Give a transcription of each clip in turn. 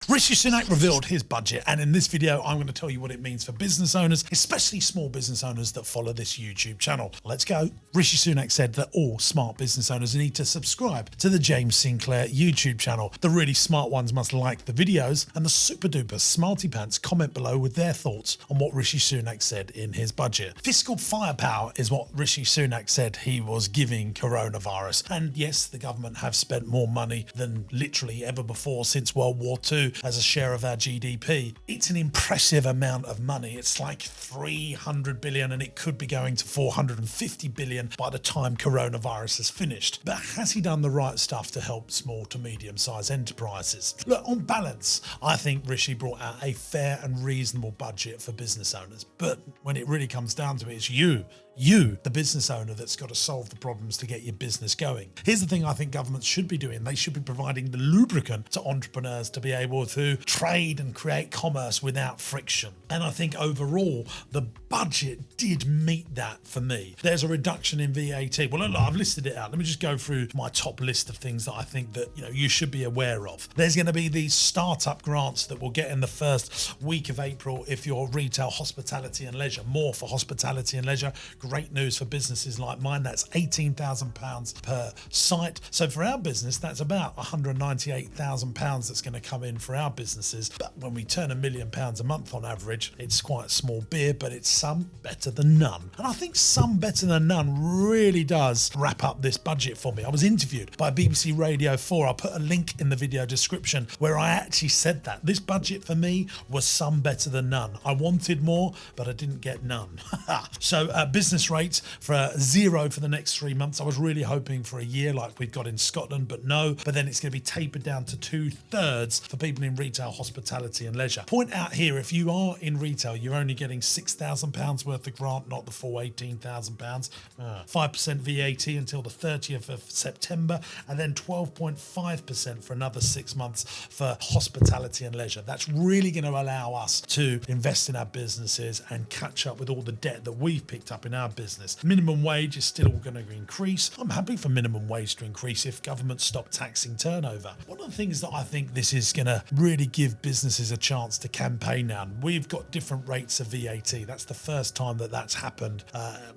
Rishi Sunak revealed his budget, and in this video I'm going to tell you what it means for business owners, especially small business owners that follow this YouTube channel. Let's go. Rishi Sunak said that all smart business owners need to subscribe to the James Sinclair YouTube channel. The really smart ones must like the videos, and the super duper smarty pants comment below with their thoughts on what Rishi Sunak said in his budget. Fiscal firepower is what Rishi Sunak said he was giving coronavirus. And yes, the government have spent more money than literally ever before since World War II as a share of our GDP. It's an impressive amount of money. It's like 300 billion, and it could be going to 450 billion by the time coronavirus is finished. But has he done the right stuff to help small to medium-sized enterprises? Look, on balance, I think Rishi brought out a fair and reasonable budget for business owners. But when it really comes down to it, it's you, the business owner, that's got to solve the problems to get your business going. Here's the thing I think governments should be doing. They should be providing the lubricant to entrepreneurs to be able to trade and create commerce without friction. And I think overall, the budget did meet that for me. There's a reduction in VAT. Well, look, I've listed it out. Let me just go through my top list of things that I think that you should be aware of. There's going to be these startup grants that we'll get in the first week of April if you're retail, hospitality and leisure. More for hospitality and leisure. Great news for businesses like mine. That's £18,000 per site. So for our business, that's about £198,000 that's going to come in for our businesses. But when we turn £1 million a month on average, it's quite a small beer, but it's some better than none. And I think some better than none really does wrap up this budget for me. I was interviewed by BBC Radio 4. I'll put a link in the video description where I actually said that. This budget for me was some better than none. I wanted more, but I didn't get none. So business rates for 0 for the next 3 months. I was really hoping for a year like we've got in Scotland, but no. But then it's going to be tapered down to 2/3 for people in retail, hospitality and leisure. Point out here, if you are in retail, you're only getting £6,000 worth of grant, not the full £18,000. 5% VAT until the 30th of September, and then 12.5% for another 6 months for hospitality and leisure. That's really going to allow us to invest in our businesses and catch up with all the debt that we've picked up in our business. Minimum wage is still going to increase. I'm happy for minimum wage to increase if government stop taxing turnover. One of the things that I think this is going to really give businesses a chance to campaign now, we've got different rates of VAT. That's the first time that that's happened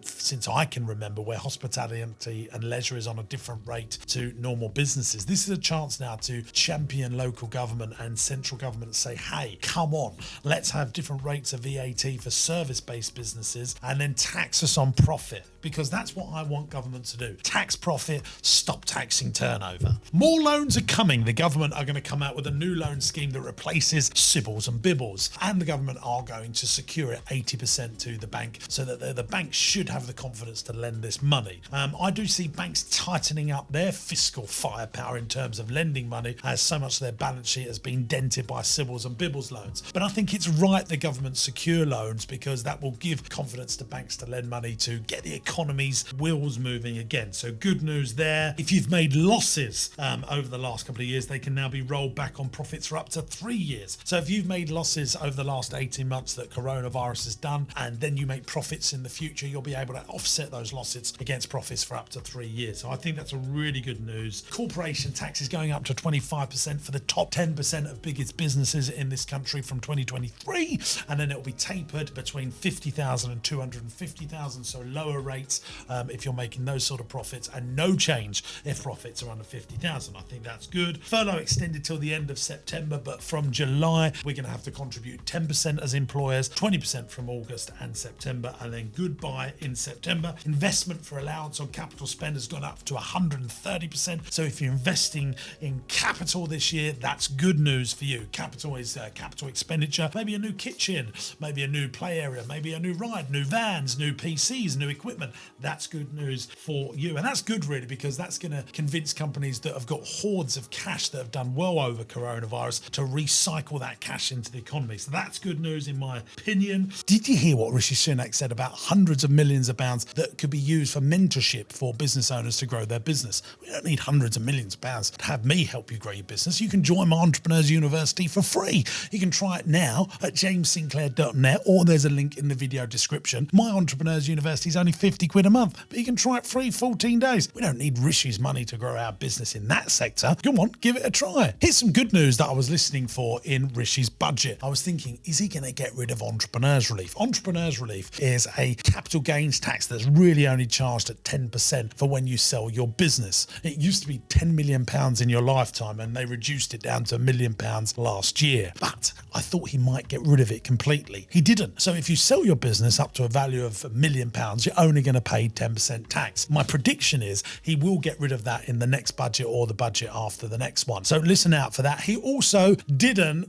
since I can remember, where hospitality and leisure is on a different rate to normal businesses. This is a chance now to champion local government and central government and say, hey, come on, let's have different rates of VAT for service-based businesses and then tax us on profit, because that's what I want government to do. Tax profit, stop taxing turnover. More loans are coming. The government are going to come out with a new loan scheme that replaces Sybils and Bibbles, and the government are going to secure it 80% to the bank, so that the bank should have the confidence to lend this money. I do see banks tightening up their fiscal firepower in terms of lending money, as so much of their balance sheet has been dented by Sybils and Bibbles loans. But I think it's right the government secure loans, because that will give confidence to banks to lend money to get the economy's wheels moving again. So good news there. If you've made losses over the last couple of years, they can now be rolled back on profits for up to 3 years. So if you've made losses over the last 18 months that coronavirus has done, and then you make profits in the future, you'll be able to offset those losses against profits for up to 3 years. So I think that's a really good news. Corporation tax is going up to 25% for the top 10% of biggest businesses in this country from 2023, and then it will be tapered between 50,000 and 250,000, so lower rates if you're making those sort of profits, and no change if profits are under 50,000. I think that's good. Furlough extended till the end of September, but from July we're going to have to contribute 10% as employers, 20% from August and September, and then goodbye in September. Investment for allowance on capital spend has gone up to 130%. So if you're investing in capital this year, that's good news for you. Capital is capital expenditure, maybe a new kitchen, maybe a new play area, maybe a new ride, new vans, new PCs, new equipment. That's good news for you. And that's good really, because that's going to convince companies that have got hoards of cash that have done well over coronavirus to recycle that cash into the economy. So that's good news in my opinion. Did you hear what Rishi Sunak said about hundreds of millions of pounds that could be used for mentorship for business owners to grow their business? We don't need hundreds of millions of pounds to have me help you grow your business. You can join my Entrepreneurs University for free. You can try it now at jamessinclair.net, or there's a link in the video description. My Entrepreneurs University is only £50 50 quid a month, but you can try it free 14 days. We don't need Rishi's money to grow our business in that sector. Come on, give it a try. Here's some good news that I was listening for in Rishi's budget. I was thinking, is he going to get rid of entrepreneurs relief? Entrepreneurs relief is a capital gains tax that's really only charged at 10% for when you sell your business. It used to be £10 million in your lifetime, and they reduced it down to £1 million last year. But I thought he might get rid of it completely. He didn't. So if you sell your business up to a value of £1 million, you're only going to pay 10% tax. My prediction is he will get rid of that in the next budget or the budget after the next one. So listen out for that. He also didn't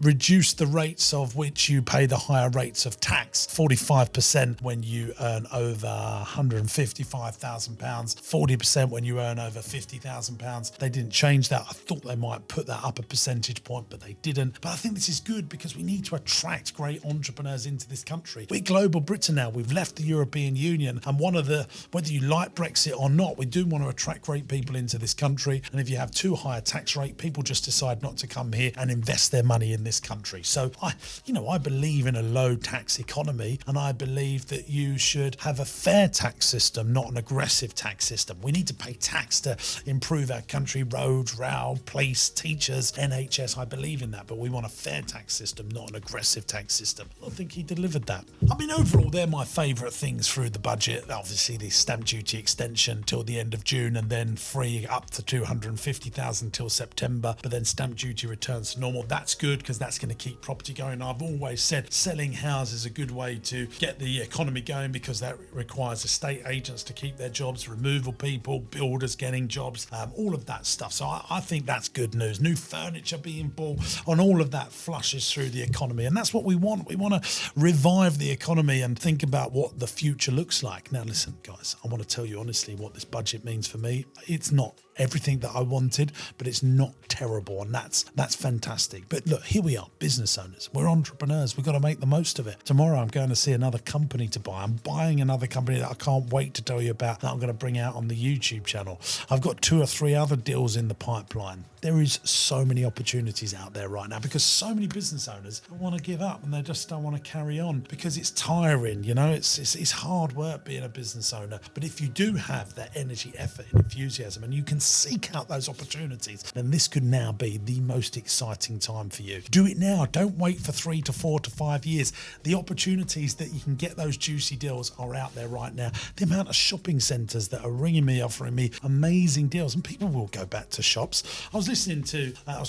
reduce the rates of which you pay the higher rates of tax. 45% when you earn over £155,000, 40% when you earn over £50,000. They didn't change that. I thought they might put that up a percentage point, but they didn't. But I think this is good because we need to attract great entrepreneurs into this country. We're global Britain now. We've left the European Union, and whether you like Brexit or not, we do want to attract great people into this country. And if you have too high a tax rate, people just decide not to come here and invest their money in this country. So I believe in a low tax economy, and I believe that you should have a fair tax system, not an aggressive tax system. We need to pay tax to improve our country, roads, rail, police, teachers, NHS. I believe in that, but we want a fair tax system, not an aggressive tax system. I think he delivered that. I mean, overall, they're my favourite things through the budget. Obviously, the stamp duty extension till the end of June, and then free up to 250,000 till September, but then stamp duty returns to normal. That's good because that's going to keep property going. I've always said selling houses is a good way to get the economy going because that requires estate agents to keep their jobs, removal people, builders getting jobs, all of that stuff. So I think that's good news. New furniture being bought, and all of that flushes through the economy, and that's what we want. We want to revive the economy and think about what the future looks like. Now listen guys, I want to tell you honestly what this budget means for me. It's not everything that I wanted, but it's not terrible, and that's fantastic. But look, here we are, business owners. We're entrepreneurs. We've got to make the most of it. Tomorrow I'm going to see another company to buy. I'm buying another company that I can't wait to tell you about, that I'm going to bring out on the YouTube channel. I've got 2 or 3 other deals in the pipeline. There is so many opportunities out there right now because so many business owners don't want to give up, and they just don't want to carry on because it's tiring. It's hard work being a business owner. But if you do have that energy, effort, and enthusiasm, and you can seek out those opportunities, then this could now be the most exciting time for you. Do it now. Don't wait for 3 to 4 to 5 years. The opportunities that you can get those juicy deals are out there right now. The amount of shopping centres that are ringing me, offering me amazing deals, and people will go back to shops. I was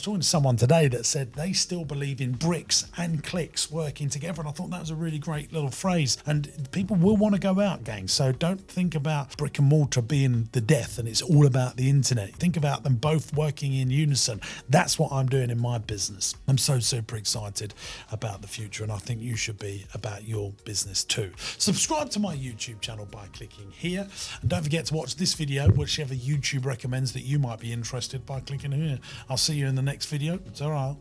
talking to someone today that said they still believe in bricks and clicks working together, and I thought that was a really great little phrase. And people will want to go out, gang. So don't think about brick and mortar being the death and it's all about the internet. Think about them both working in unison. That's what I'm doing in my business. I'm so super excited about the future, and I think you should be about your business too. Subscribe to my YouTube channel by clicking here, and don't forget to watch this video, whichever YouTube recommends that you might be interested, by clicking here. I'll see you in the next video. Ta-ra.